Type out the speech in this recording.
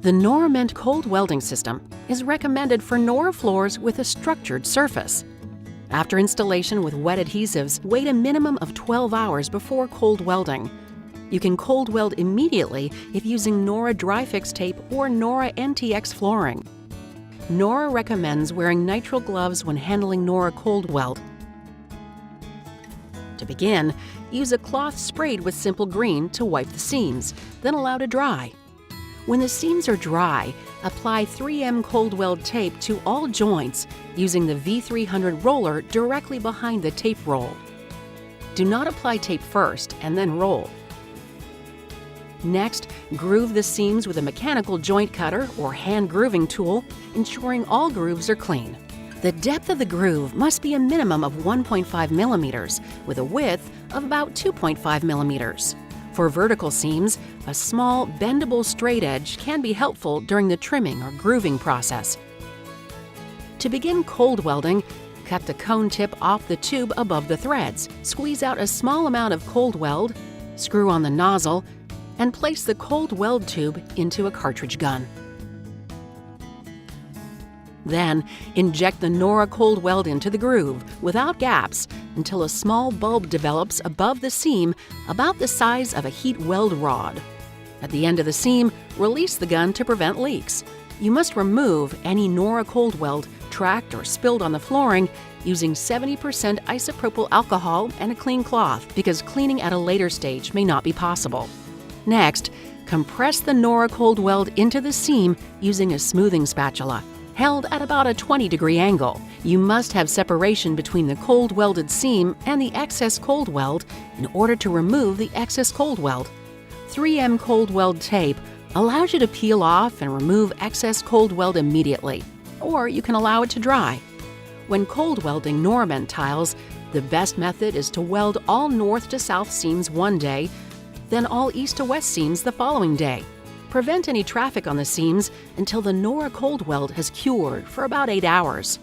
The norament cold welding system is recommended for nora floors with a structured surface. After installation with wet adhesives, wait a minimum of 12 hours before cold welding. You can cold weld immediately if using nora dry fix tape or nora NTX flooring. Nora recommends wearing nitrile gloves when handling nora cold weld. To begin, use a cloth sprayed with simple green to wipe the seams, then allow to dry. When the seams are dry, apply 3M cold weld tape to all joints using the V300 roller directly behind the tape roll. Do not apply tape first and then roll. Next, groove the seams with a mechanical joint cutter or hand grooving tool, ensuring all grooves are clean. The depth of the groove must be a minimum of 1.5 millimeters with a width of about 2.5 millimeters. For vertical seams, a small, bendable straight edge can be helpful during the trimming or grooving process. To begin cold welding, cut the cone tip off the tube above the threads. Squeeze out a small amount of cold weld, screw on the nozzle, and place the cold weld tube into a cartridge gun. Then, inject the nora cold weld into the groove, without gaps, until a small bulb develops above the seam about the size of a heat weld rod. At the end of the seam, release the gun to prevent leaks. You must remove any nora cold weld tracked or spilled on the flooring using 70% isopropyl alcohol and a clean cloth, because cleaning at a later stage may not be possible. Next, compress the nora cold weld into the seam using a smoothing spatula, held at about a 20-degree angle. You must have separation between the cold welded seam and the excess cold weld in order to remove the excess cold weld. 3M cold weld tape allows you to peel off and remove excess cold weld immediately, or you can allow it to dry. When cold welding norament tiles, the best method is to weld all north to south seams one day, then all east to west seams the following day. Prevent any traffic on the seams until the nora cold weld has cured for about 8 hours.